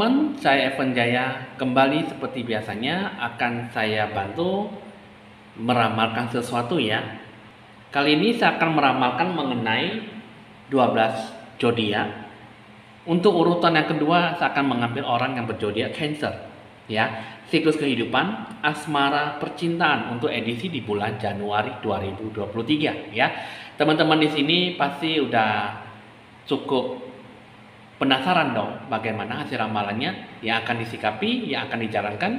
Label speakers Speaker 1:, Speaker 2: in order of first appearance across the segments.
Speaker 1: teman-teman, saya Evan Jaya kembali seperti biasanya akan saya bantu meramalkan sesuatu ya. Kali ini saya akan meramalkan mengenai 12 zodiak. Untuk urutan yang kedua, saya akan mengambil orang yang berzodiak Cancer ya. Siklus kehidupan, asmara, percintaan untuk edisi di bulan Januari 2023 ya. Teman-teman di sini pasti udah cukup penasaran dong bagaimana hasil ramalannya yang akan disikapi, yang akan dijalankan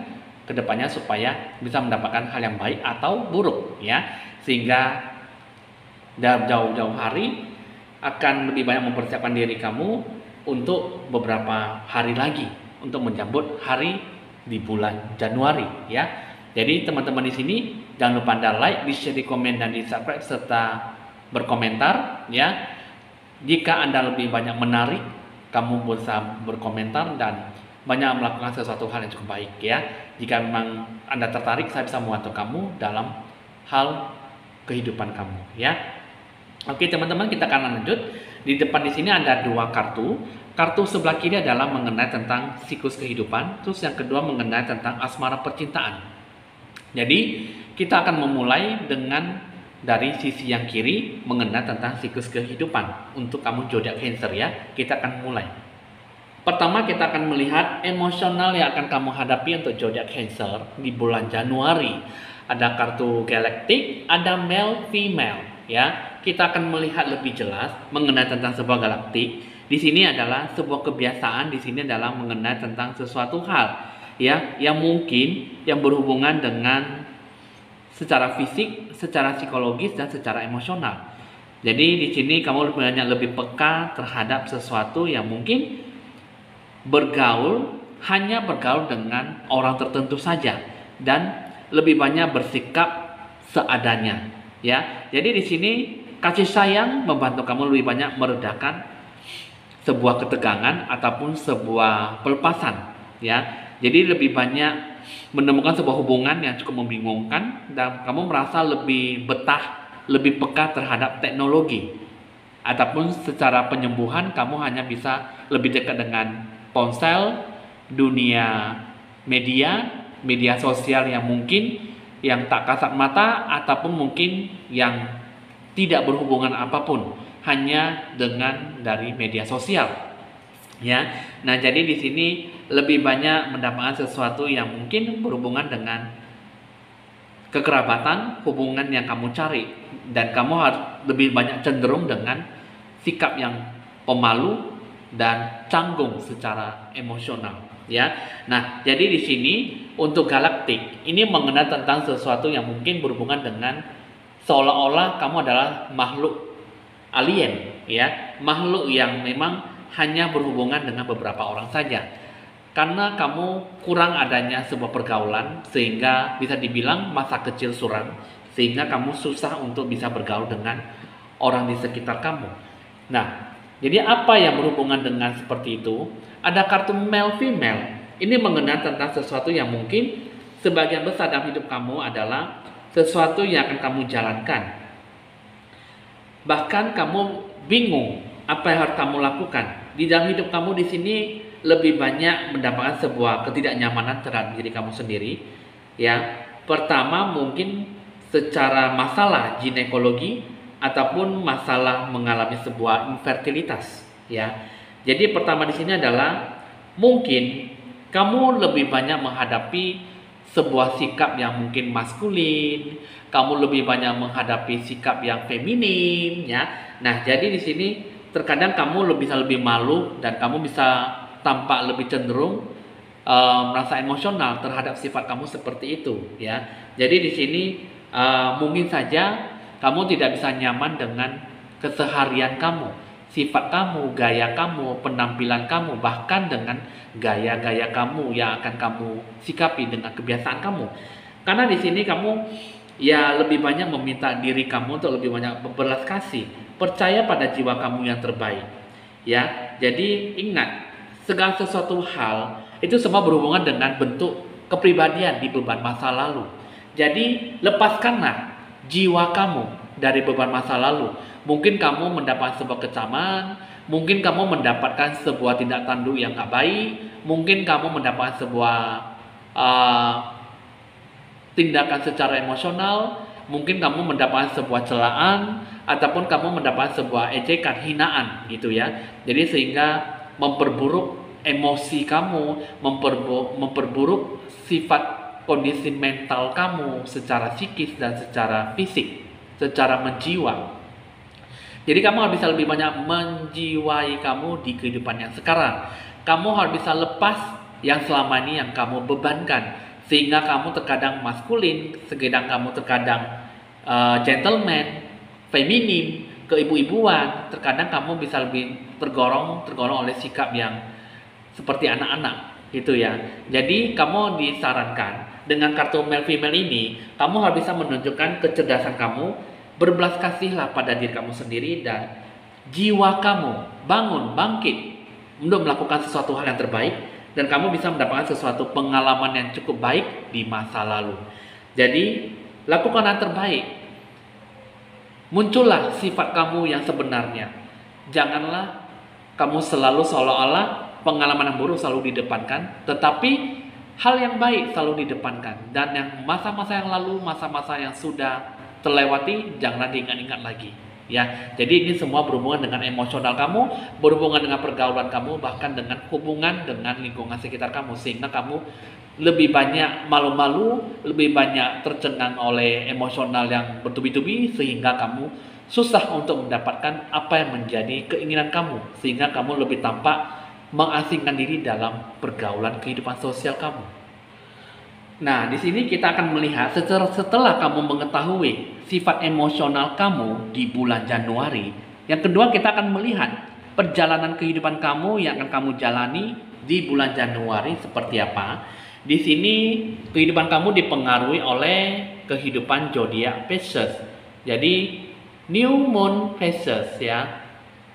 Speaker 1: ke depannya supaya bisa mendapatkan hal yang baik atau buruk ya. Sehingga dalam jauh-jauh hari akan lebih banyak mempersiapkan diri kamu untuk beberapa hari lagi untuk menyambut hari di bulan Januari ya. Jadi teman-teman di sini jangan lupa Anda like, di share, di komen dan di subscribe serta berkomentar ya. Jika Anda lebih banyak menarik, kamu bisa berkomentar dan banyak melakukan sesuatu hal yang cukup baik ya. Jika memang Anda tertarik, saya bisa membantu kamu dalam hal kehidupan kamu ya. Oke teman-teman, kita akan lanjut. Di depan di sini ada dua kartu. Kartu sebelah kiri adalah mengenai tentang siklus kehidupan, terus yang kedua mengenai tentang asmara percintaan. Jadi kita akan memulai dengan dari sisi yang kiri mengenai tentang siklus kehidupan untuk kamu zodiak Cancer ya. Kita akan mulai. Pertama kita akan melihat emosional yang akan kamu hadapi untuk zodiak Cancer di bulan Januari. Ada kartu galaktik, ada male female ya. Kita akan melihat lebih jelas mengenai tentang sebuah galaktik. Di sini adalah sebuah kebiasaan, di sini adalah mengenai tentang sesuatu hal ya yang mungkin yang berhubungan dengan secara fisik, secara psikologis dan secara emosional. Jadi di sini kamu lebih peka terhadap sesuatu yang mungkin hanya bergaul dengan orang tertentu saja dan lebih banyak bersikap seadanya ya. Jadi di sini kasih sayang membantu kamu lebih banyak meredakan sebuah ketegangan ataupun sebuah pelepasan ya. Jadi lebih banyak menemukan sebuah hubungan yang cukup membingungkan dan kamu merasa lebih betah, lebih peka terhadap teknologi ataupun secara penyembuhan kamu hanya bisa lebih dekat dengan ponsel, dunia media sosial yang mungkin yang tak kasat mata ataupun mungkin yang tidak berhubungan apapun, hanya dengan dari media sosial ya. Nah, jadi di sini lebih banyak mendapatkan sesuatu yang mungkin berhubungan dengan kekerabatan, hubungan yang kamu cari, dan kamu harus lebih banyak cenderung dengan sikap yang pemalu dan canggung secara emosional ya. Nah, jadi di sini untuk galaktik ini mengenai tentang sesuatu yang mungkin berhubungan dengan seolah-olah kamu adalah makhluk alien ya, makhluk yang memang hanya berhubungan dengan beberapa orang saja. Karena kamu kurang adanya sebuah pergaulan sehingga bisa dibilang masa kecil suram, sehingga kamu susah untuk bisa bergaul dengan orang di sekitar kamu. Nah, jadi apa yang berhubungan dengan seperti itu? Ada kartu male female. Ini mengenai tentang sesuatu yang mungkin sebagian besar dalam hidup kamu adalah sesuatu yang akan kamu jalankan. Bahkan kamu bingung apa yang harus kamu lakukan. Di dalam hidup kamu di sini lebih banyak mendapatkan sebuah ketidaknyamanan terhadap diri kamu sendiri. Ya, pertama mungkin secara masalah ginekologi ataupun masalah mengalami sebuah infertilitas. Ya, jadi pertama di sini adalah mungkin kamu lebih banyak menghadapi sebuah sikap yang mungkin maskulin, kamu lebih banyak menghadapi sikap yang feminin ya. Nah, jadi di sini terkadang kamu bisa lebih malu dan kamu bisa tampak lebih cenderung merasa emosional terhadap sifat kamu seperti itu ya. Jadi di sini mungkin saja kamu tidak bisa nyaman dengan keseharian kamu, sifat kamu, gaya kamu, penampilan kamu, bahkan dengan gaya-gaya kamu yang akan kamu sikapi dengan kebiasaan kamu. Karena di sini kamu ya lebih banyak meminta diri kamu untuk lebih banyak berbelas kasih, percaya pada jiwa kamu yang terbaik. Ya, jadi ingat segala sesuatu hal itu semua berhubungan dengan bentuk kepribadian di beban masa lalu. Jadi lepaskanlah jiwa kamu dari beban masa lalu. Mungkin kamu mendapat sebuah kecaman, mungkin kamu mendapatkan sebuah tindak tanduk yang gak baik, mungkin kamu mendapatkan sebuah uh, tindakan secara emosional, mungkin kamu mendapatkan sebuah celaan, ataupun kamu mendapatkan sebuah ejekan, hinaan gitu ya. Jadi sehingga memperburuk emosi kamu, memperburuk sifat kondisi mental kamu secara psikis dan secara fisik, secara menjiwa. Jadi kamu harus bisa lebih banyak menjiwai kamu di kehidupan yang sekarang. Kamu harus bisa lepas yang selama ini yang kamu bebankan, sehingga kamu terkadang maskulin, kamu terkadang gentleman, feminin, keibu-ibuan. Terkadang kamu bisa lebih tergolong oleh sikap yang seperti anak-anak gitu ya. Jadi kamu disarankan dengan kartu male female ini, kamu harus bisa menunjukkan kecerdasan kamu, berbelas kasihlah pada diri kamu sendiri, dan jiwa kamu bangkit untuk melakukan sesuatu hal yang terbaik, dan kamu bisa mendapatkan sesuatu pengalaman yang cukup baik di masa lalu. Jadi lakukan yang terbaik, muncullah sifat kamu yang sebenarnya. Janganlah kamu selalu seolah-olah pengalaman yang buruk selalu didepankan, tetapi hal yang baik selalu didepankan. Dan yang masa-masa yang lalu, masa-masa yang sudah terlewati, janganlah diingat-ingat lagi ya. Jadi ini semua berhubungan dengan emosional kamu, berhubungan dengan pergaulan kamu, bahkan dengan hubungan dengan lingkungan sekitar kamu, sehingga kamu lebih banyak malu-malu, lebih banyak tercengang oleh emosional yang bertubi-tubi, sehingga kamu susah untuk mendapatkan apa yang menjadi keinginan kamu, sehingga kamu lebih tampak mengasingkan diri dalam pergaulan kehidupan sosial kamu. Nah, di sini kita akan melihat setelah kamu mengetahui sifat emosional kamu di bulan Januari. Yang kedua, kita akan melihat perjalanan kehidupan kamu yang akan kamu jalani di bulan Januari seperti apa. Di sini kehidupan kamu dipengaruhi oleh kehidupan zodiak Pisces. Jadi New Moon Pisces ya.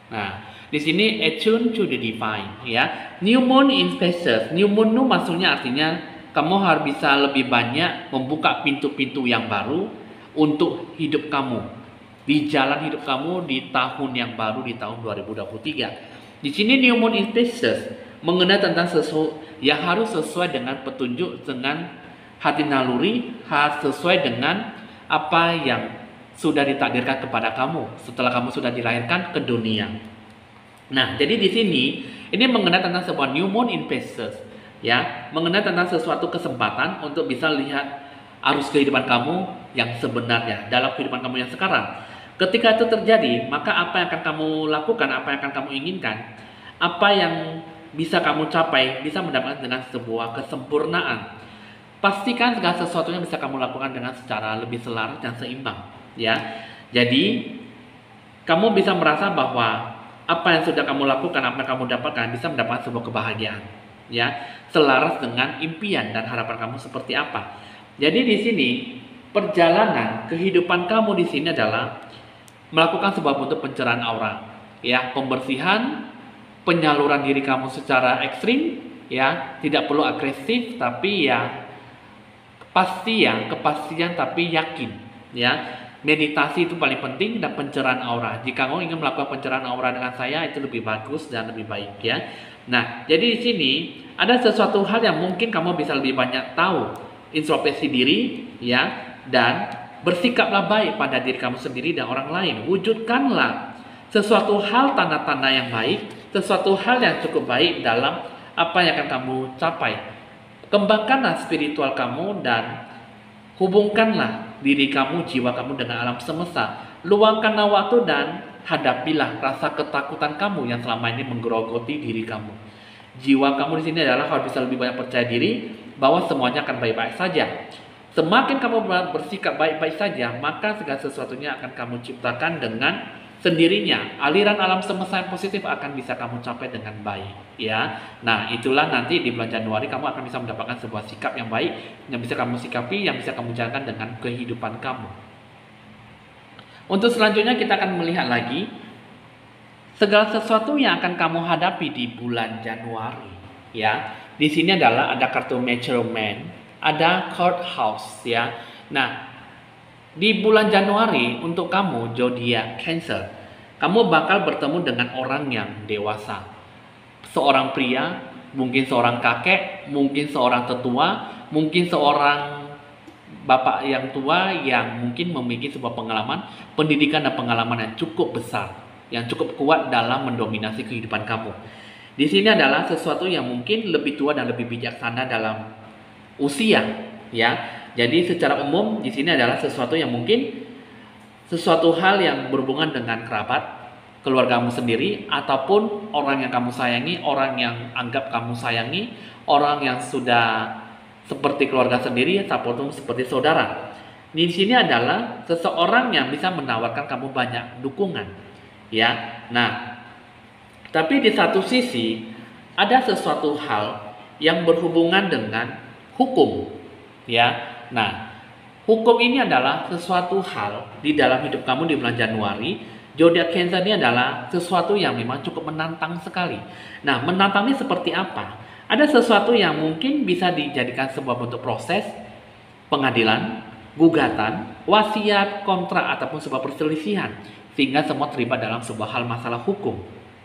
Speaker 1: Nah, di sini attune to the divine ya. New Moon in Pisces. New Moon itu maksudnya artinya kamu harus bisa lebih banyak membuka pintu-pintu yang baru untuk hidup kamu, di jalan hidup kamu di tahun yang baru, di tahun 2023. Di sini New Moon in Pisces mengenai tentang sesuatu yang harus sesuai dengan petunjuk, dengan hati naluri, harus sesuai dengan apa yang sudah ditakdirkan kepada kamu setelah kamu sudah dilahirkan ke dunia. Nah, jadi di sini ini mengenai tentang sebuah New Moon in Pisces. Ya, mengenai tentang sesuatu kesempatan untuk bisa lihat arus kehidupan kamu yang sebenarnya dalam kehidupan kamu yang sekarang. Ketika itu terjadi, maka apa yang akan kamu lakukan, apa yang akan kamu inginkan, apa yang bisa kamu capai, bisa mendapatkan dengan sebuah kesempurnaan. Pastikan segala sesuatunya bisa kamu lakukan dengan secara lebih selaras dan seimbang. Ya, jadi kamu bisa merasa bahwa apa yang sudah kamu lakukan, apa yang kamu dapatkan bisa mendapatkan sebuah kebahagiaan. Ya, selaras dengan impian dan harapan kamu seperti apa. Jadi di sini perjalanan kehidupan kamu di sini adalah melakukan sebuah bentuk pencerahan aura, ya, pembersihan, penyaluran diri kamu secara ekstrim, ya, tidak perlu agresif tapi ya kepastian tapi yakin, ya. Meditasi itu paling penting, dan pencerahan aura. Jika kamu ingin melakukan pencerahan aura dengan saya, itu lebih bagus dan lebih baik ya. Nah, jadi di sini ada sesuatu hal yang mungkin kamu bisa lebih banyak tahu, introspeksi diri ya, dan bersikaplah baik pada diri kamu sendiri dan orang lain. Wujudkanlah sesuatu hal, tanda-tanda yang baik, sesuatu hal yang cukup baik dalam apa yang akan kamu capai. Kembangkanlah spiritual kamu dan hubungkanlah diri kamu, jiwa kamu dengan alam semesta. Luangkanlah waktu dan hadapilah rasa ketakutan kamu yang selama ini menggerogoti diri kamu. Jiwa kamu di sini adalah harus bisa lebih banyak percaya diri bahwa semuanya akan baik-baik saja. Semakin kamu bersikap baik-baik saja, maka segala sesuatunya akan kamu ciptakan dengan sendirinya. Aliran alam semesta yang positif akan bisa kamu capai dengan baik ya. Nah, itulah nanti di bulan Januari kamu akan bisa mendapatkan sebuah sikap yang baik yang bisa kamu sikapi, yang bisa kamu jalankan dengan kehidupan kamu. Untuk selanjutnya kita akan melihat lagi segala sesuatu yang akan kamu hadapi di bulan Januari ya. Di sini adalah ada kartu Mature Man, ada Courthouse ya. Nah, di bulan Januari untuk kamu zodiak Cancer, kamu bakal bertemu dengan orang yang dewasa, seorang pria mungkin seorang kakek, mungkin seorang tetua, mungkin seorang bapak yang tua yang mungkin memiliki sebuah pengalaman, pendidikan dan pengalaman yang cukup besar, yang cukup kuat dalam mendominasi kehidupan kamu. Di sini adalah sesuatu yang mungkin lebih tua dan lebih bijaksana dalam usia, ya. Jadi secara umum di sini adalah sesuatu yang mungkin sesuatu hal yang berhubungan dengan kerabat, keluargamu sendiri, ataupun orang yang kamu sayangi, orang yang anggap kamu sayangi, orang yang sudah seperti keluarga sendiri ataupun seperti saudara. Di sini adalah seseorang yang bisa menawarkan kamu banyak dukungan, ya. Nah, tapi di satu sisi ada sesuatu hal yang berhubungan dengan hukum, ya. Nah, hukum ini adalah sesuatu hal di dalam hidup kamu di bulan Januari. Zodiak Cancer ini adalah sesuatu yang memang cukup menantang sekali. Nah, menantang ini seperti apa? Ada sesuatu yang mungkin bisa dijadikan sebuah bentuk proses pengadilan, gugatan, wasiat, kontrak, ataupun sebuah perselisihan, sehingga semua terlibat dalam sebuah hal masalah hukum,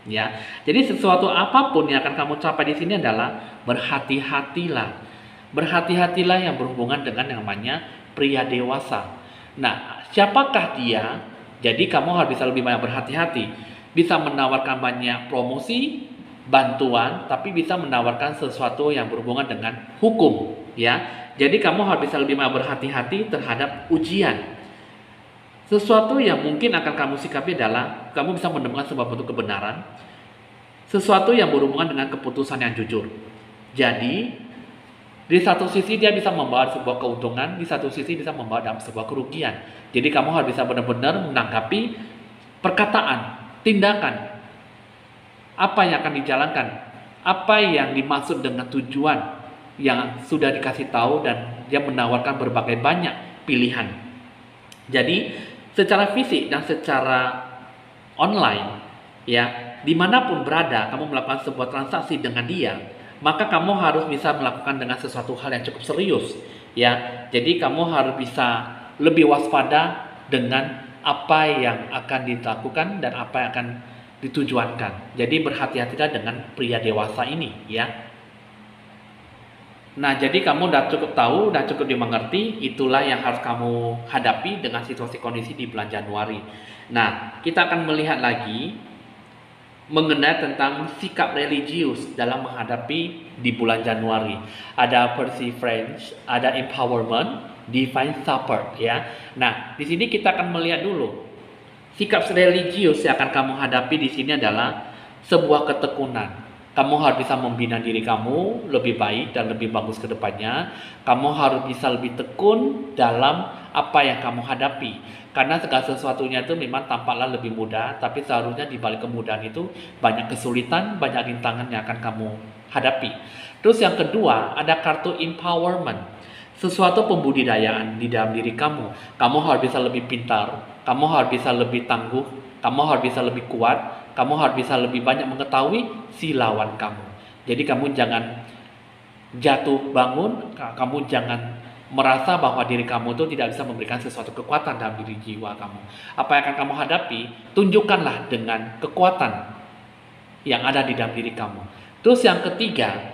Speaker 1: ya. Jadi sesuatu apapun yang akan kamu capai di sini adalah berhati-hatilah. Berhati-hatilah yang berhubungan dengan yang namanya pria dewasa. Nah, siapakah dia? Jadi kamu harus bisa lebih banyak berhati-hati. Bisa menawarkan banyak promosi, bantuan, tapi bisa menawarkan sesuatu yang berhubungan dengan hukum, ya. Jadi kamu harus bisa lebih banyak berhati-hati terhadap ujian. Sesuatu yang mungkin akan kamu sikapi adalah kamu bisa menemukan sebuah bentuk kebenaran, sesuatu yang berhubungan dengan keputusan yang jujur. Jadi di satu sisi dia bisa membawa sebuah keuntungan, di satu sisi bisa membawa dalam sebuah kerugian. Jadi kamu harus bisa benar-benar menanggapi perkataan, tindakan, apa yang akan dijalankan, apa yang dimaksud dengan tujuan yang sudah dikasih tahu, dan dia menawarkan berbagai banyak pilihan. Jadi secara fisik dan secara online, ya, dimanapun berada kamu melakukan sebuah transaksi dengan dia, maka kamu harus bisa melakukan dengan sesuatu hal yang cukup serius, ya. Jadi kamu harus bisa lebih waspada dengan apa yang akan dilakukan dan apa yang akan ditujuankan. Jadi berhati-hatilah dengan pria dewasa ini, ya. Nah, jadi kamu udah cukup tahu, udah cukup dimengerti, itulah yang harus kamu hadapi dengan situasi kondisi di bulan Januari. Nah, kita akan melihat lagi mengenai tentang sikap religius dalam menghadapi di bulan Januari. Ada perseverance, ada empowerment, divine support, ya. Nah, di sini kita akan melihat dulu sikap religius yang akan kamu hadapi di sini adalah sebuah ketekunan. Kamu harus bisa membina diri kamu lebih baik dan lebih bagus ke depannya. Kamu harus bisa lebih tekun dalam apa yang kamu hadapi. Karena segala sesuatunya itu memang tampaklah lebih mudah, tapi seharusnya di balik kemudahan itu banyak kesulitan, banyak rintangan yang akan kamu hadapi. Terus yang kedua, ada kartu empowerment. Sesuatu pembudidayaan di dalam diri kamu. Kamu harus bisa lebih pintar, kamu harus bisa lebih tangguh, kamu harus bisa lebih kuat, kamu harus bisa lebih banyak mengetahui si lawan kamu. Jadi kamu jangan jatuh bangun, kamu jangan merasa bahwa diri kamu itu tidak bisa memberikan sesuatu kekuatan dalam diri jiwa kamu. Apa yang akan kamu hadapi, tunjukkanlah dengan kekuatan yang ada di dalam diri kamu. Terus yang ketiga,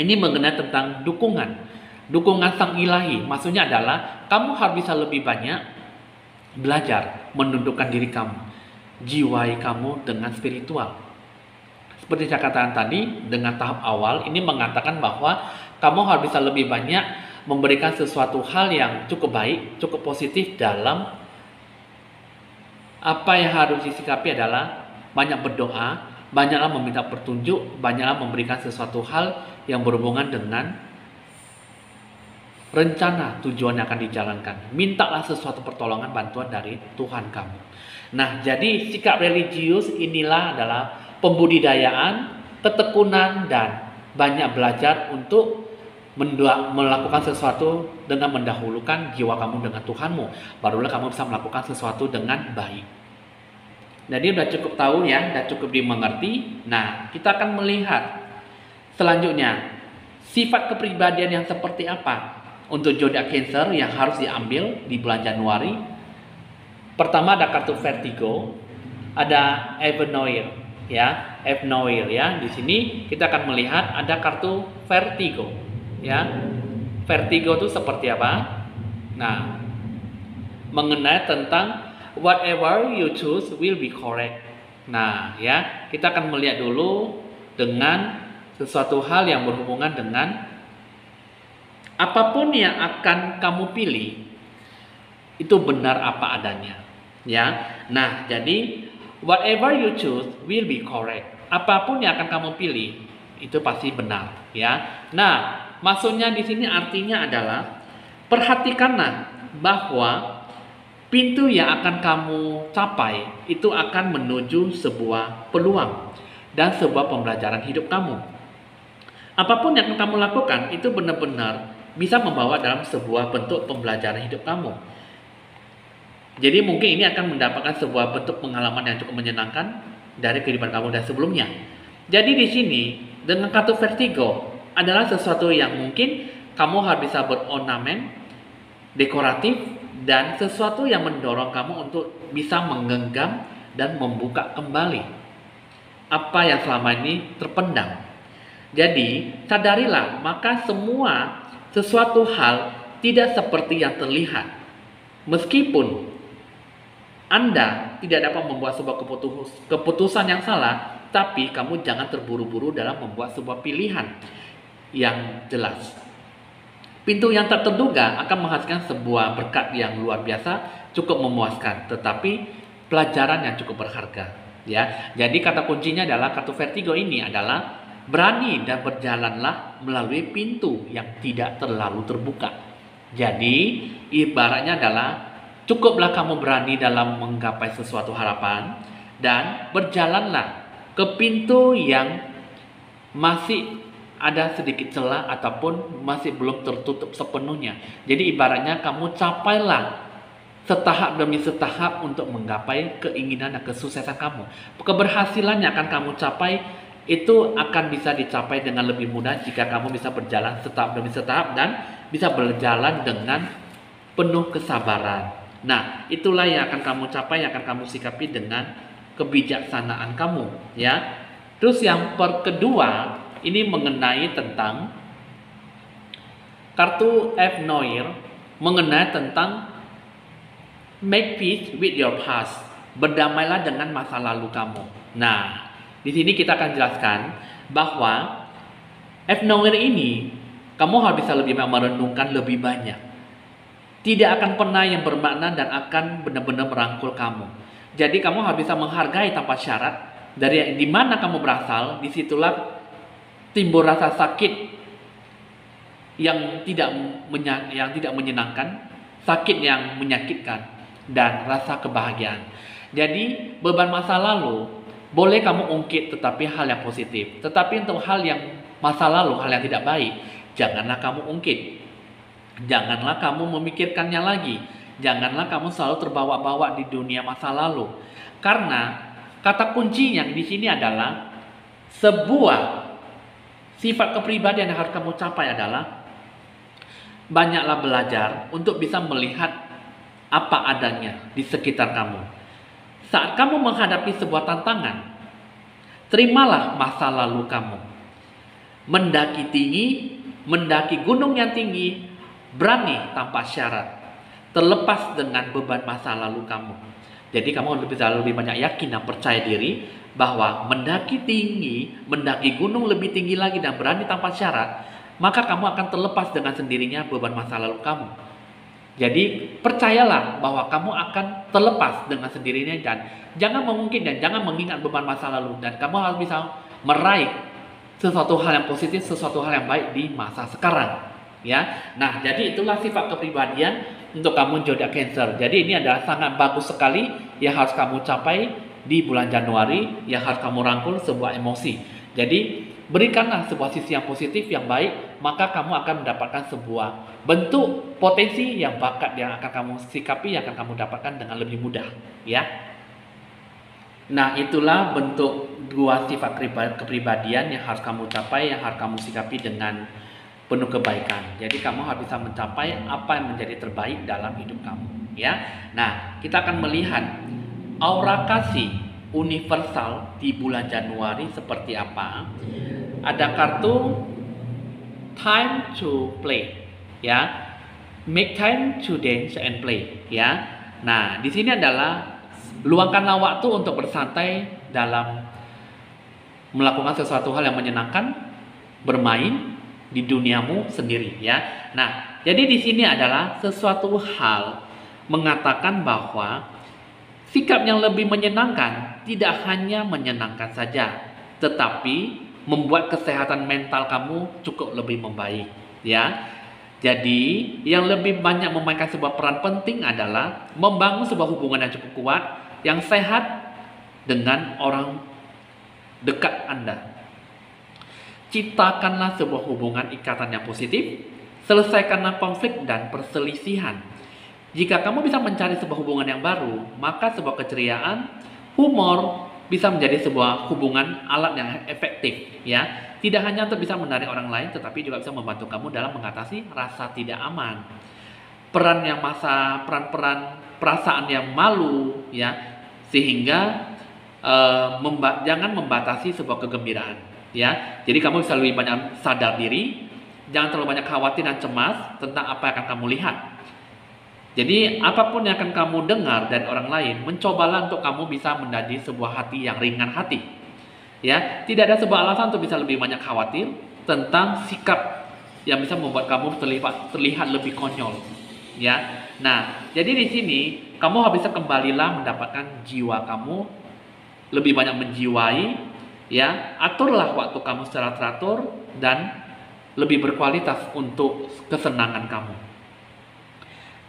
Speaker 1: ini mengenai tentang dukungan. Dukungan sang ilahi, maksudnya adalah kamu harus bisa lebih banyak belajar menundukkan diri kamu, jiwai kamu dengan spiritual. Seperti saya katakan tadi, dengan tahap awal ini mengatakan bahwa kamu harus bisa lebih banyak memberikan sesuatu hal yang cukup baik, cukup positif dalam apa yang harus disikapi adalah banyak berdoa, banyaklah meminta petunjuk, banyaklah memberikan sesuatu hal yang berhubungan dengan rencana tujuan yang akan dijalankan. Mintalah sesuatu pertolongan, bantuan dari Tuhan kamu. Nah, jadi sikap religius inilah adalah pembudidayaan, ketekunan, dan banyak belajar untuk melakukan sesuatu dengan mendahulukan jiwa kamu dengan Tuhanmu. Barulah kamu bisa melakukan sesuatu dengan baik. Jadi udah cukup tahu ya, udah cukup dimengerti. Nah, kita akan melihat selanjutnya sifat kepribadian yang seperti apa untuk zodiak Cancer yang harus diambil di bulan Januari. Pertama ada kartu vertigo, ada Evanoir. ya, F Noir ya. Di sini kita akan melihat ada kartu vertigo ya. Vertigo itu seperti apa? Nah, mengenai tentang whatever you choose will be correct. Nah, ya, kita akan melihat dulu dengan sesuatu hal yang berhubungan dengan apapun yang akan kamu pilih itu benar apa adanya, ya. Nah, jadi whatever you choose will be correct. Apapun yang akan kamu pilih itu pasti benar, ya. Nah, maksudnya di sini artinya adalah perhatikanlah bahwa pintu yang akan kamu capai itu akan menuju sebuah peluang dan sebuah pembelajaran hidup kamu. Apapun yang kamu lakukan itu benar-benar bisa membawa dalam sebuah bentuk pembelajaran hidup kamu. Jadi mungkin ini akan mendapatkan sebuah bentuk pengalaman yang cukup menyenangkan dari kehidupan kamu dan sebelumnya. Jadi di sini dengan kartu vertigo adalah sesuatu yang mungkin kamu harus bisa berornamen, dekoratif, dan sesuatu yang mendorong kamu untuk bisa menggenggam dan membuka kembali apa yang selama ini terpendam. Jadi sadarilah, maka semua sesuatu hal tidak seperti yang terlihat. Meskipun Anda tidak dapat membuat sebuah keputusan yang salah, tapi kamu jangan terburu-buru dalam membuat sebuah pilihan yang jelas. Pintu yang tak terduga akan menghasilkan sebuah berkat yang luar biasa, cukup memuaskan, tetapi pelajaran yang cukup berharga. Ya, jadi kata kuncinya adalah kartu vertigo ini adalah berani dan berjalanlah melalui pintu yang tidak terlalu terbuka. Jadi ibaratnya adalah cukuplah kamu berani dalam menggapai sesuatu harapan dan berjalanlah ke pintu yang masih ada sedikit celah ataupun masih belum tertutup sepenuhnya. Jadi ibaratnya kamu capailah setahap demi setahap untuk menggapai keinginan dan kesuksesan kamu. Keberhasilan yang akan kamu capai itu akan bisa dicapai dengan lebih mudah jika kamu bisa berjalan setahap demi setahap dan bisa berjalan dengan penuh kesabaran. Nah, itulah yang akan kamu capai, yang akan kamu sikapi dengan kebijaksanaan kamu, ya. Terus yang kedua, ini mengenai tentang kartu F Noir, mengenai tentang make peace with your past. Berdamailah dengan masa lalu kamu. Nah, di sini kita akan jelaskan bahwa F Noir ini kamu harus bisa lebih merenungkan lebih banyak. Tidak akan pernah yang bermakna dan akan benar-benar merangkul kamu. Jadi kamu harus bisa menghargai tanpa syarat dari di mana kamu berasal. Disitulah timbul rasa sakit yang tidak menyenangkan, sakit yang menyakitkan, dan rasa kebahagiaan. Jadi beban masa lalu boleh kamu ungkit, tetapi hal yang positif. Tetapi untuk hal yang masa lalu, hal yang tidak baik, janganlah kamu ungkit. Janganlah kamu memikirkannya lagi. Janganlah kamu selalu terbawa-bawa di dunia masa lalu. Karena kata kuncinya di sini adalah sebuah sifat kepribadian yang harus kamu capai adalah banyaklah belajar untuk bisa melihat apa adanya di sekitar kamu. Saat kamu menghadapi sebuah tantangan, terimalah masa lalu kamu. Mendaki tinggi, mendaki gunung yang tinggi, berani tanpa syarat, terlepas dengan beban masa lalu kamu. Jadi kamu lebih banyak yakin dan percaya diri bahwa mendaki tinggi, mendaki gunung lebih tinggi lagi dan berani tanpa syarat, maka kamu akan terlepas dengan sendirinya beban masa lalu kamu. Jadi percayalah bahwa kamu akan terlepas dengan sendirinya dan jangan memungkin dan jangan mengingat beban masa lalu, dan kamu harus bisa meraih sesuatu hal yang positif, sesuatu hal yang baik di masa sekarang. Ya, nah jadi itulah sifat kepribadian untuk kamu zodiak Cancer. Jadi ini adalah sangat bagus sekali yang harus kamu capai di bulan Januari, yang harus kamu rangkul sebuah emosi. Jadi berikanlah sebuah sisi yang positif, yang baik, maka kamu akan mendapatkan sebuah bentuk potensi yang bakat yang akan kamu sikapi, yang akan kamu dapatkan dengan lebih mudah, ya. Nah, itulah bentuk dua sifat kepribadian yang harus kamu capai, yang harus kamu sikapi dengan penuh kebaikan. Jadi kamu harus bisa mencapai apa yang menjadi terbaik dalam hidup kamu, ya. Nah, kita akan melihat aura kasih universal di bulan Januari seperti apa? Ada kartu time to play, ya. Make time to dance and play, ya. Nah, di sini adalah luangkanlah waktu untuk bersantai dalam melakukan sesuatu hal yang menyenangkan, bermain di duniamu sendiri, ya. Nah, jadi di sini adalah sesuatu hal mengatakan bahwa sikap yang lebih menyenangkan tidak hanya menyenangkan saja, tetapi membuat kesehatan mental kamu cukup lebih membaik, ya. Jadi, yang lebih banyak memainkan sebuah peran penting adalah membangun sebuah hubungan yang cukup kuat, yang sehat dengan orang dekat Anda. Ciptakanlah sebuah hubungan ikatan yang positif, selesaikanlah konflik dan perselisihan. Jika kamu bisa mencari sebuah hubungan yang baru, maka sebuah keceriaan, humor, bisa menjadi sebuah hubungan alat yang efektif, ya. Tidak hanya untuk bisa menarik orang lain, tetapi juga bisa membantu kamu dalam mengatasi rasa tidak aman. Peran-peran perasaan yang malu, ya, sehingga jangan membatasi sebuah kegembiraan, ya. Jadi kamu bisa lebih banyak sadar diri, jangan terlalu banyak khawatir dan cemas tentang apa yang akan kamu lihat. Jadi apapun yang akan kamu dengar dari orang lain, mencobalah untuk kamu bisa menjadi sebuah hati yang ringan hati. Ya, tidak ada sebuah alasan untuk bisa lebih banyak khawatir tentang sikap yang bisa membuat kamu terlihat lebih konyol. Ya, nah, jadi di sini kamu bisa kembalilah mendapatkan jiwa kamu lebih banyak menjiwai. Ya, aturlah waktu kamu secara teratur dan lebih berkualitas untuk kesenangan kamu.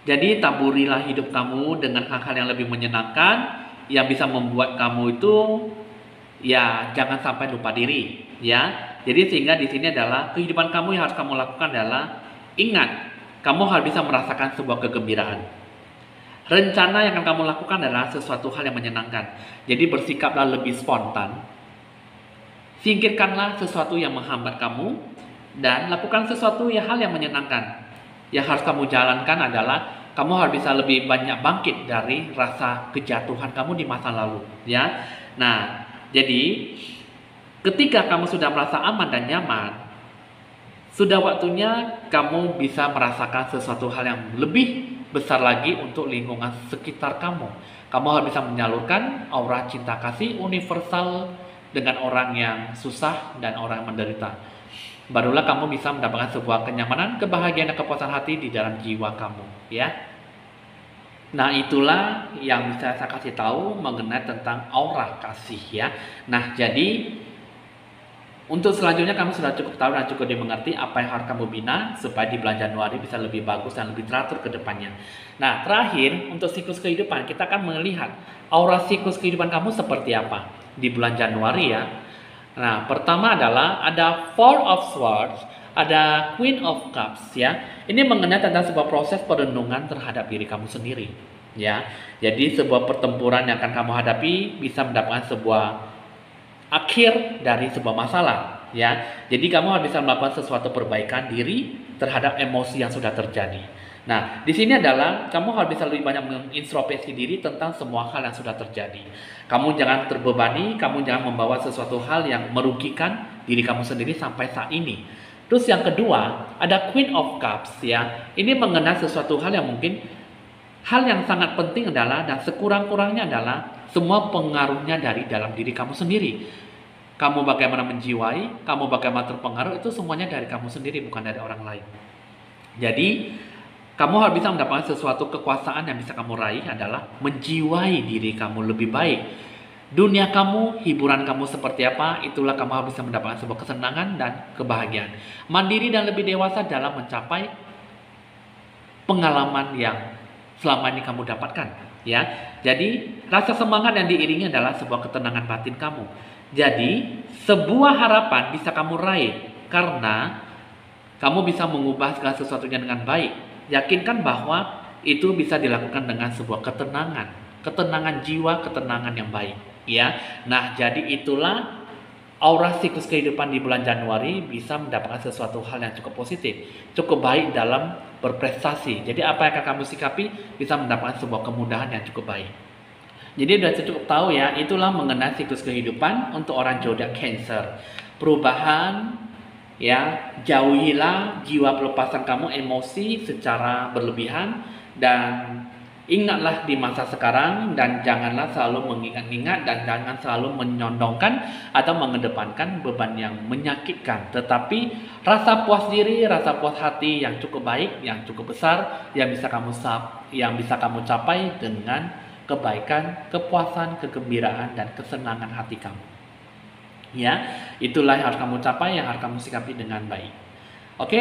Speaker 1: Jadi taburilah hidup kamu dengan hal-hal yang lebih menyenangkan yang bisa membuat kamu itu, ya, jangan sampai lupa diri, ya. Jadi sehingga di sini adalah kehidupan kamu yang harus kamu lakukan adalah ingat, kamu harus bisa merasakan sebuah kegembiraan. Rencana yang akan kamu lakukan adalah sesuatu hal yang menyenangkan. Jadi bersikaplah lebih spontan. Singkirkanlah sesuatu yang menghambat kamu dan lakukan sesuatu hal yang menyenangkan. Yang harus kamu jalankan adalah kamu harus bisa lebih banyak bangkit dari rasa kejatuhan kamu di masa lalu, ya. Nah, jadi ketika kamu sudah merasa aman dan nyaman, sudah waktunya kamu bisa merasakan sesuatu hal yang lebih besar lagi untuk lingkungan sekitar kamu. Kamu harus bisa menyalurkan aura cinta kasih universal dengan orang yang susah dan orang yang menderita. Barulah kamu bisa mendapatkan sebuah kenyamanan, kebahagiaan, dan kepuasan hati di dalam jiwa kamu, ya. Nah, itulah yang bisa saya kasih tahu mengenai tentang aura kasih, ya. Nah, jadi untuk selanjutnya kamu sudah cukup tahu dan cukup dimengerti apa yang harus kamu bina supaya di bulan Januari bisa lebih bagus dan lebih teratur ke depannya. Nah, terakhir untuk siklus kehidupan, kita akan melihat aura siklus kehidupan kamu seperti apa di bulan Januari, ya. Nah, pertama adalah ada Four of Swords, ada Queen of Cups, ya. Ini mengenai tentang sebuah proses perenungan terhadap diri kamu sendiri, ya. Jadi sebuah pertempuran yang akan kamu hadapi bisa mendapatkan sebuah akhir dari sebuah masalah, ya. Jadi kamu harus bisa melakukan sesuatu perbaikan diri terhadap emosi yang sudah terjadi. Nah, di sini adalah kamu harus bisa lebih banyak mengintrospeksi diri tentang semua hal yang sudah terjadi. Kamu jangan terbebani, kamu jangan membawa sesuatu hal yang merugikan diri kamu sendiri sampai saat ini. Terus yang kedua, ada Queen of Cups, ya. Ini mengenai sesuatu hal yang mungkin hal yang sangat penting adalah dan sekurang-kurangnya adalah semua pengaruhnya dari dalam diri kamu sendiri. Kamu bagaimana menjiwai, kamu bagaimana terpengaruh, itu semuanya dari kamu sendiri, bukan dari orang lain. Jadi kamu harus bisa mendapatkan sesuatu kekuasaan yang bisa kamu raih adalah menjiwai diri kamu lebih baik. Dunia kamu, hiburan kamu seperti apa, itulah kamu harus bisa mendapatkan sebuah kesenangan dan kebahagiaan. Mandiri dan lebih dewasa dalam mencapai pengalaman yang selama ini kamu dapatkan, ya. Jadi rasa semangat yang diiringi adalah sebuah ketenangan batin kamu. Jadi sebuah harapan bisa kamu raih karena kamu bisa mengubah segala sesuatunya dengan baik. Yakinkan bahwa itu bisa dilakukan dengan sebuah ketenangan jiwa, ketenangan yang baik, ya. Nah, jadi itulah aura siklus kehidupan di bulan Januari bisa mendapatkan sesuatu hal yang cukup positif, cukup baik dalam berprestasi. Jadi apa yang akan kamu sikapi bisa mendapatkan sebuah kemudahan yang cukup baik. Jadi udah cukup tahu ya, itulah mengenai siklus kehidupan untuk orang zodiak Cancer. Perubahan ya, jauhilah jiwa pelepasan kamu emosi secara berlebihan, dan ingatlah di masa sekarang, dan janganlah selalu mengingat-ingat dan jangan selalu menyondongkan atau mengedepankan beban yang menyakitkan, tetapi rasa puas diri, rasa puas hati yang cukup baik, yang cukup besar, yang bisa kamu capai dengan kebaikan, kepuasan, kegembiraan, dan kesenangan hati kamu. Ya, itulah yang harus kamu capai, yang harus kamu sikapi dengan baik. Oke,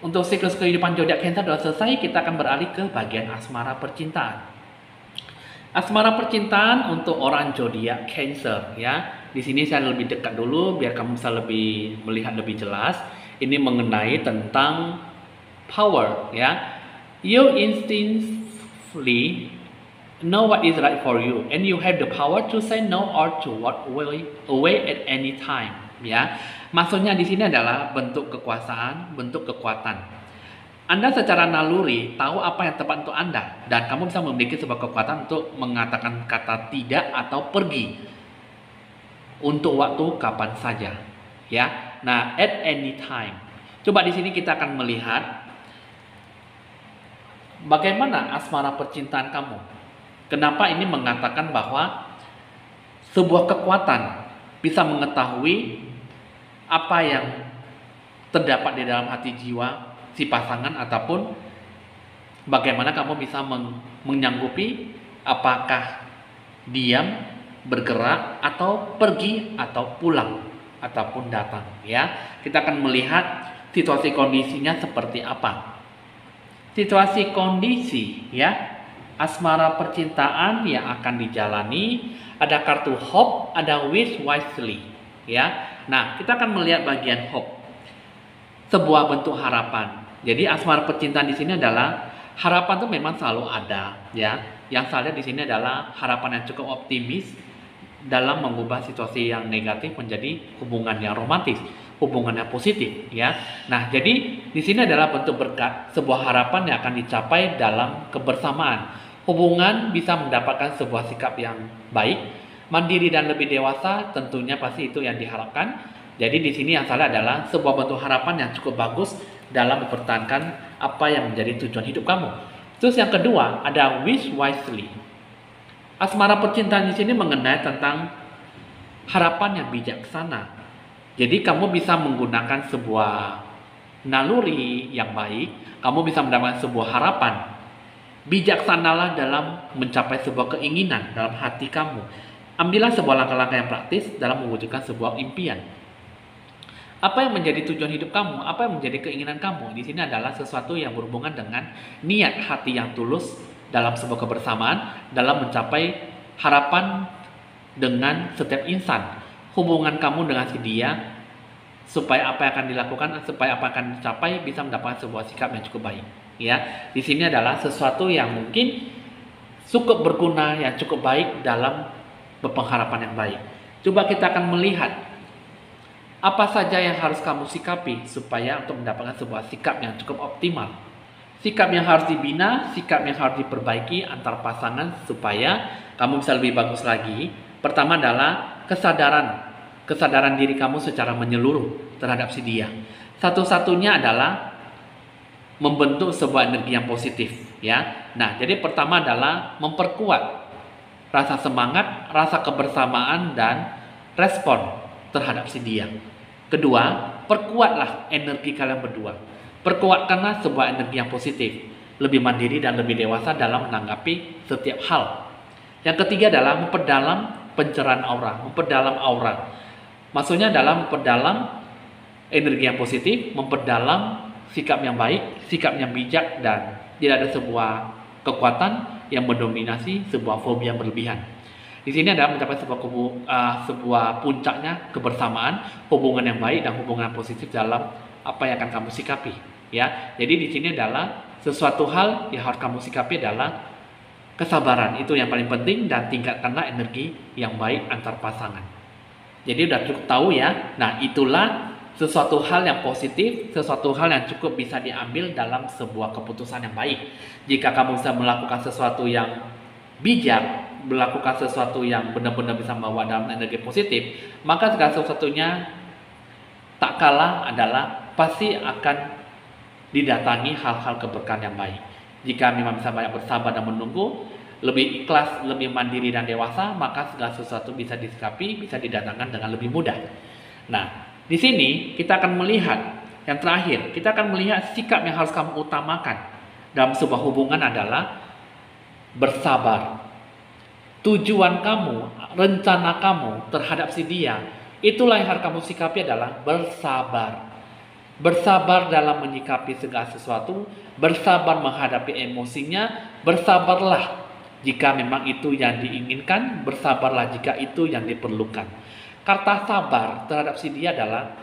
Speaker 1: untuk siklus kehidupan zodiak Cancer sudah selesai, kita akan beralih ke bagian asmara percintaan. Asmara percintaan untuk orang zodiak Cancer ya. Di sini saya lebih dekat dulu biar kamu bisa lebih melihat lebih jelas. Ini mengenai tentang power ya. You instinctively know what is right for you, and you have the power to say no or to walk away at any time. Ya, maksudnya di sini adalah bentuk kekuasaan, bentuk kekuatan. Anda secara naluri tahu apa yang tepat untuk Anda, dan kamu bisa memiliki sebuah kekuatan untuk mengatakan kata tidak atau pergi untuk waktu kapan saja. Ya, nah at any time. Coba di sini kita akan melihat bagaimana asmara percintaan kamu. Kenapa ini mengatakan bahwa sebuah kekuatan bisa mengetahui apa yang terdapat di dalam hati jiwa si pasangan, ataupun bagaimana kamu bisa menyanggupi apakah diam, bergerak, atau pergi, atau pulang, ataupun datang. Ya, kita akan melihat situasi kondisinya seperti apa. Situasi kondisi ya. Asmara percintaan yang akan dijalani, ada kartu hope, ada wish wisely ya. Nah, kita akan melihat bagian hope, sebuah bentuk harapan. Jadi asmara percintaan di sini adalah harapan itu memang selalu ada ya. Yang saya lihat di sini adalah harapan yang cukup optimis dalam mengubah situasi yang negatif menjadi hubungan yang romantis, hubungan yang positif ya. Nah, jadi di sini adalah bentuk berkat, sebuah harapan yang akan dicapai dalam kebersamaan. Hubungan bisa mendapatkan sebuah sikap yang baik, mandiri dan lebih dewasa, tentunya pasti itu yang diharapkan. Jadi di sini yang salah adalah sebuah bentuk harapan yang cukup bagus dalam mempertahankan apa yang menjadi tujuan hidup kamu. Terus yang kedua ada wish wisely. Asmara percintaan di sini mengenai tentang harapan yang bijaksana. Jadi kamu bisa menggunakan sebuah naluri yang baik, kamu bisa mendapatkan sebuah harapan. Bijaksanalah dalam mencapai sebuah keinginan dalam hati kamu. Ambillah sebuah langkah-langkah yang praktis dalam mewujudkan sebuah impian. Apa yang menjadi tujuan hidup kamu? Apa yang menjadi keinginan kamu? Di sini adalah sesuatu yang berhubungan dengan niat hati yang tulus dalam sebuah kebersamaan, dalam mencapai harapan dengan setiap insan. Hubungan kamu dengan si dia, supaya apa yang akan dilakukan, supaya apa yang akan dicapai bisa mendapatkan sebuah sikap yang cukup baik. Ya, di sini adalah sesuatu yang mungkin cukup berguna, yang cukup baik dalam berpengharapan yang baik. Coba kita akan melihat apa saja yang harus kamu sikapi supaya untuk mendapatkan sebuah sikap yang cukup optimal. Sikap yang harus dibina, sikap yang harus diperbaiki antar pasangan supaya kamu bisa lebih bagus lagi. Pertama adalah kesadaran diri kamu secara menyeluruh terhadap si dia. Satu-satunya adalah membentuk sebuah energi yang positif ya. Nah, jadi pertama adalah memperkuat rasa semangat, rasa kebersamaan, dan respon terhadap si dia. Kedua, perkuatlah energi kalian berdua. Perkuatkanlah sebuah energi yang positif, lebih mandiri dan lebih dewasa dalam menanggapi setiap hal. Yang ketiga adalah memperdalam pencerahan aura, memperdalam aura. Maksudnya adalah memperdalam energi yang positif, memperdalam sikap yang baik, sikap yang bijak, dan tidak ada sebuah kekuatan yang mendominasi sebuah fobia yang berlebihan. Di sini adalah mencapai sebuah puncaknya kebersamaan, hubungan yang baik dan hubungan yang positif dalam apa yang akan kamu sikapi. Ya, jadi di sini adalah sesuatu hal yang harus kamu sikapi adalah kesabaran, itu yang paling penting, dan tingkatkanlah energi yang baik antar pasangan. Jadi udah cukup tahu ya. Nah, itulah sesuatu hal yang positif, sesuatu hal yang cukup bisa diambil dalam sebuah keputusan yang baik. Jika kamu bisa melakukan sesuatu yang bijak melakukan sesuatu yang benar-benar bisa membawa dalam energi positif, maka segala sesuatunya tak kalah adalah pasti akan didatangi hal-hal keberkahan yang baik. Jika memang bisa banyak bersabar dan menunggu, lebih ikhlas, lebih mandiri dan dewasa, maka segala sesuatu bisa disikapi, bisa didatangkan dengan lebih mudah. Nah, di sini kita akan melihat yang terakhir, kita akan melihat sikap yang harus kamu utamakan dalam sebuah hubungan adalah bersabar. Tujuan kamu, rencana kamu terhadap si dia, itulah yang harus kamu sikapi adalah bersabar. Bersabar dalam menyikapi segala sesuatu, bersabar menghadapi emosinya, bersabarlah jika memang itu yang diinginkan, bersabarlah jika itu yang diperlukan. Kata sabar terhadap si dia adalah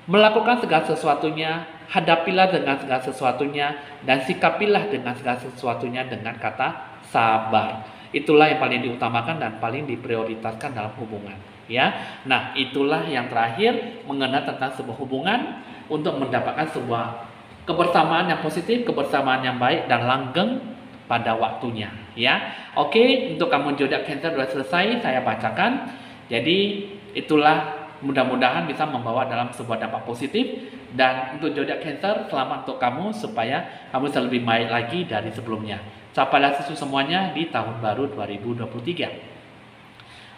Speaker 1: melakukan segala sesuatunya, hadapilah dengan segala sesuatunya, dan sikapilah dengan segala sesuatunya dengan kata sabar. Itulah yang paling diutamakan dan paling diprioritaskan dalam hubungan. Ya, nah itulah yang terakhir mengenai tentang sebuah hubungan untuk mendapatkan sebuah kebersamaan yang positif, kebersamaan yang baik dan langgeng pada waktunya. Ya, oke, untuk kamu zodiak Cancer sudah selesai saya bacakan. Jadi itulah mudah-mudahan bisa membawa dalam sebuah dampak positif. Dan untuk zodiak Cancer, selamat untuk kamu supaya kamu bisa lebih baik lagi dari sebelumnya. Capailah semuanya di tahun baru 2023.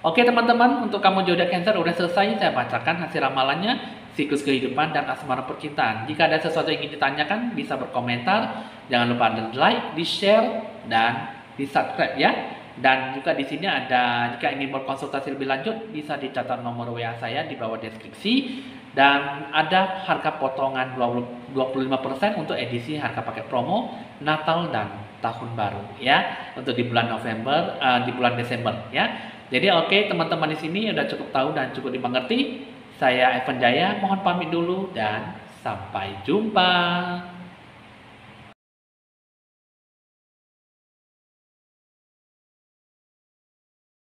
Speaker 1: Oke teman-teman, untuk kamu zodiak Cancer udah selesai saya bacakan hasil ramalannya, siklus kehidupan dan asmara percintaan. Jika ada sesuatu yang ingin ditanyakan bisa berkomentar, jangan lupa di like, di share dan di subscribe ya. Dan juga di sini ada, jika ingin berkonsultasi lebih lanjut bisa dicatat nomor WA saya di bawah deskripsi. Dan ada harga potongan 25% untuk edisi harga paket promo Natal dan Tahun Baru ya, untuk di bulan November, di bulan Desember ya. Jadi oke teman-teman, di sini udah cukup tahu dan cukup dimengerti. Saya Evan Jaya mohon pamit dulu dan sampai jumpa.